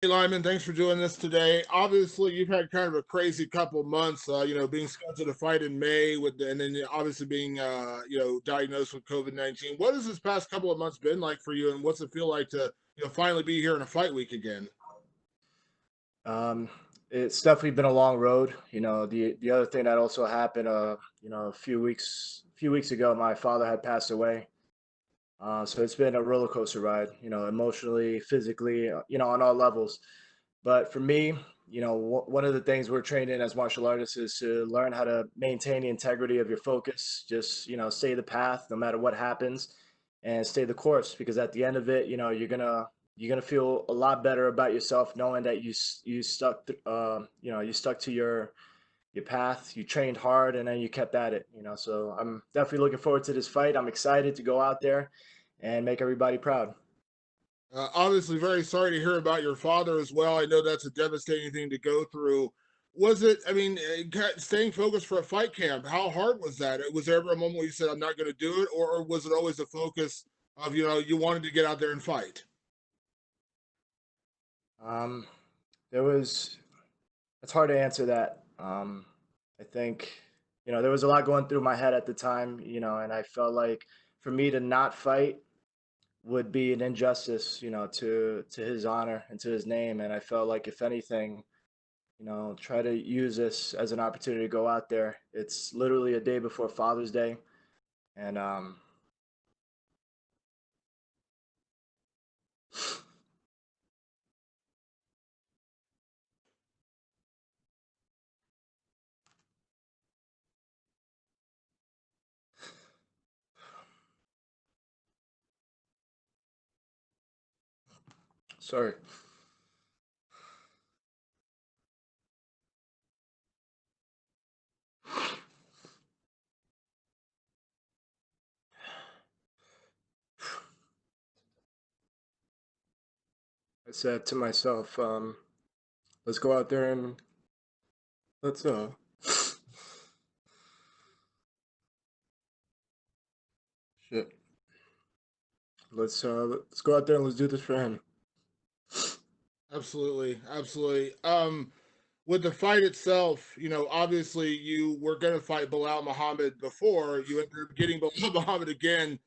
Hey Lyman, thanks for doing this today. Obviously, you've had kind of a crazy couple months. Being scheduled to fight in May and then obviously being, diagnosed with COVID-19. What has this past couple of months been like for you, and what's it feel like to, finally be here in a fight week again? Um, it's definitely been a long road. The other thing that also happened, a few weeks ago, my father had passed away. So it's been a roller coaster ride, emotionally, physically, on all levels. But for me, one of the things we're trained in as martial artists is to learn how to maintain the integrity of your focus. Just, stay the path no matter what happens and stay the course because at the end of it, you're gonna feel a lot better about yourself knowing that you stuck to your path, you trained hard, and then you kept at it. So I'm definitely looking forward to this fight. I'm excited to go out there and make everybody proud. Obviously, very sorry to hear about your father as well. I know that's a devastating thing to go through. Was it? I mean, staying focused for a fight camp. How hard was that? Was there ever a moment where you said, "I'm not going to do it," or was it always a focus of you wanted to get out there and fight? Um, there was It's hard to answer that. I think, there was a lot going through my head at the time, and I felt like for me to not fight would be an injustice, to his honor and to his name. And I felt like if anything, try to use this as an opportunity to go out there. It's literally a day before Father's Day, and sorry. I said to myself, let's go out there and let's shit. Let's go out there and let's do this for him. Absolutely, absolutely. With the fight itself, obviously you were going to fight Bilal Muhammad before. You ended up getting Bilal Muhammad again.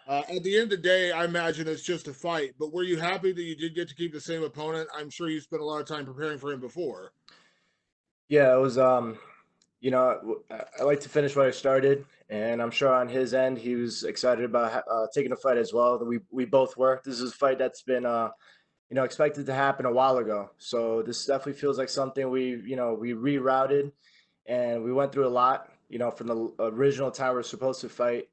At the end of the day, I imagine it's just a fight. But were you happy that you did get to keep the same opponent? I'm sure you spent a lot of time preparing for him before. Yeah, it was. I like to finish what I started, and I'm sure on his end he was excited about taking the fight as well. We both were. This is a fight that's been expected to happen a while ago. So this definitely feels like something we rerouted, and we went through a lot. From the original time we are supposed to fight,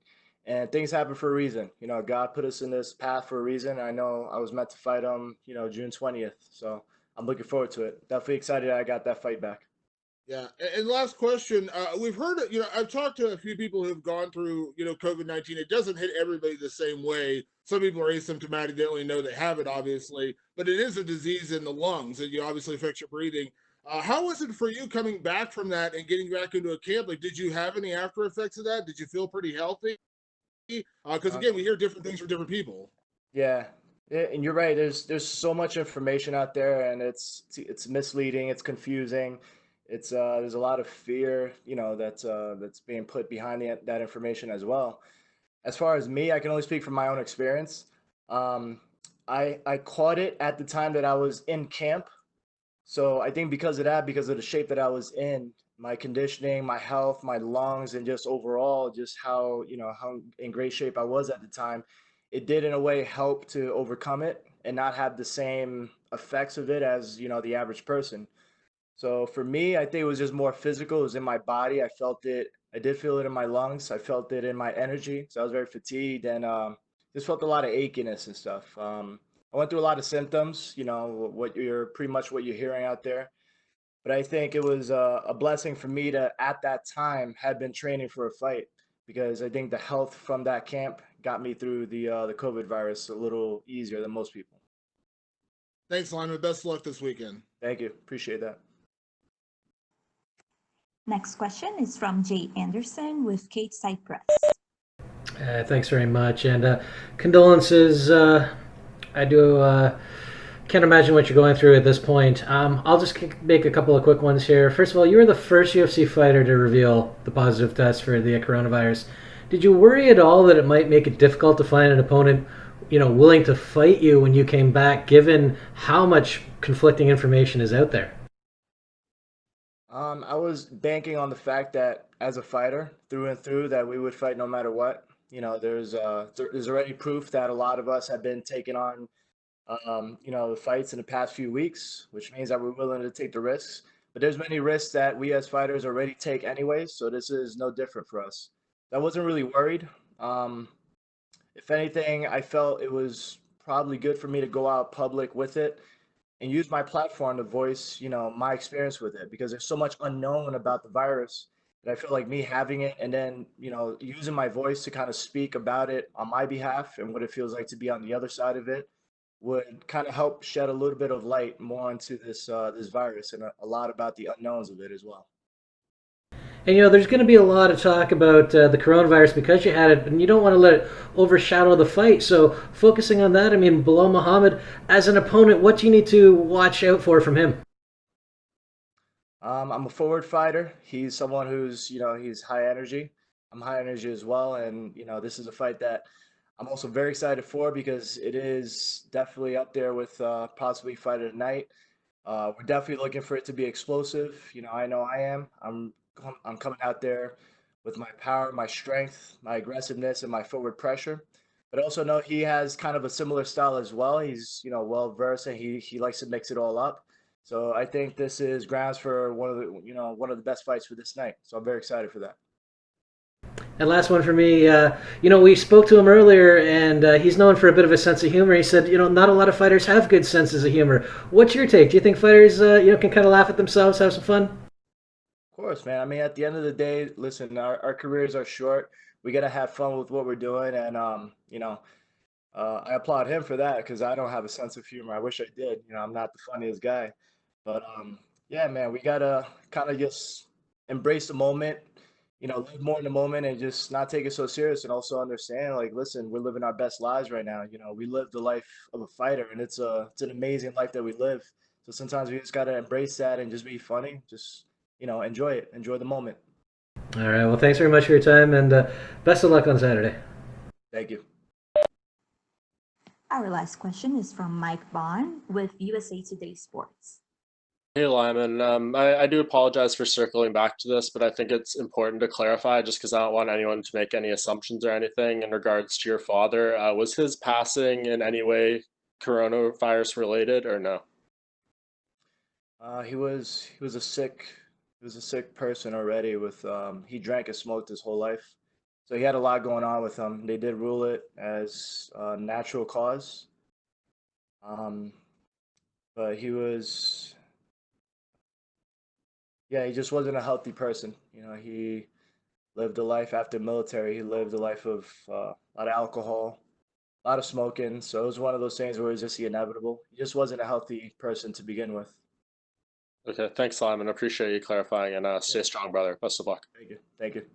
and things happen for a reason. God put us in this path for a reason. I know I was meant to fight him. June 20th. So I'm looking forward to it. Definitely excited I got that fight back. Yeah. And last question, we've heard, I've talked to a few people who've gone through, COVID-19. It doesn't hit everybody the same way. Some people are asymptomatic, they don't really know they have it, obviously, but it is a disease in the lungs and you obviously affects your breathing. How was it for you coming back from that and getting back into a camp? Like, did you have any after effects of that? Did you feel pretty healthy? Because Uh, again, we hear different things from different people. Yeah. Yeah, and you're right. There's so much information out there, and it's misleading. It's confusing. There's a lot of fear, that's being put behind that information as well. As far as me, I can only speak from my own experience. Um, I caught it at the time that I was in camp, so I think because of that, because of the shape that I was in, my conditioning, my health, my lungs, and just overall, just how in great shape I was at the time, it did in a way help to overcome it and not have the same effects of it as the average person. So for me, I think it was just more physical. It was in my body. I felt it. I did feel it in my lungs. I felt it in my energy. So I was very fatigued and just felt a lot of achiness and stuff. I went through a lot of symptoms. What you're pretty much what you're hearing out there. But I think it was a blessing for me to, at that time, had been training for a fight because I think the health from that camp got me through the COVID virus a little easier than most people. Thanks, Lyman. Best of luck this weekend. Thank you. Appreciate that. Next question is from Jay Anderson with Kate Cypress. Thanks very much, and condolences. I do Can't imagine what you're going through at this point. I'll just make a couple of quick ones here. First of all, you were the first UFC fighter to reveal the positive test for the coronavirus. Did you worry at all that it might make it difficult to find an opponent, willing to fight you when you came back, given how much conflicting information is out there? I was banking on the fact that as a fighter, through and through, that we would fight no matter what. There's already proof that a lot of us have been taking on the fights in the past few weeks, which means that we're willing to take the risks. But there's many risks that we as fighters already take anyways, so this is no different for us. I wasn't really worried. Um, if anything, I felt it was probably good for me to go out public with it and use my platform to voice, my experience with it because there's so much unknown about the virus that I feel like me having it and then, using my voice to kind of speak about it on my behalf and what it feels like to be on the other side of it would kind of help shed a little bit of light more onto this virus and a lot about the unknowns of it as well. And there's going to be a lot of talk about the coronavirus because you had it, and you don't want to let it overshadow the fight. So focusing on that, I mean, Bulow Muhammad as an opponent, what do you need to watch out for from him? I'm a forward fighter. He's someone who's, he's high energy. I'm high energy as well. And, this is a fight that I'm also very excited for because it is definitely up there with possibly fight of the night. We're definitely looking for it to be explosive. I know I am. I'm coming out there with my power, my strength, my aggressiveness, and my forward pressure. But I also know he has kind of a similar style as well. He's well versed and he likes to mix it all up. So I think this is grounds for one of the best fights for this night. So I'm very excited for that. And last one for me, we spoke to him earlier, and he's known for a bit of a sense of humor. He said, not a lot of fighters have good senses of humor. What's your take? Do you think fighters, can kind of laugh at themselves, have some fun? Of course, man. I mean, at the end of the day, listen, our careers are short. We got to have fun with what we're doing. And, I applaud him for that because I don't have a sense of humor. I wish I did. I'm not the funniest guy. But yeah, man, we gotta kind of just embrace the moment, live more in the moment and just not take it so serious and also understand, like, listen, we're living our best lives right now. We live the life of a fighter and it's an amazing life that we live. So sometimes we just gotta embrace that and just be funny. Just, enjoy it, enjoy the moment. All right. Well, thanks very much for your time, and best of luck on Saturday. Thank you. Our last question is from Mike Bond with USA Today Sports. Hey, Lyman. I do apologize for circling back to this, but I think it's important to clarify just because I don't want anyone to make any assumptions or anything in regards to your father. Was his passing in any way coronavirus related or no? He was a sick person already with he drank and smoked his whole life. So he had a lot going on with him. They did rule it as a natural cause. Um, but he just wasn't a healthy person. He lived a life after military. He lived a life of a lot of alcohol, a lot of smoking. So it was one of those things where it was just the inevitable. He just wasn't a healthy person to begin with. Okay, thanks, Lyman. Appreciate you clarifying and Yeah, stay strong, brother. Best of luck. thank you. Thank you.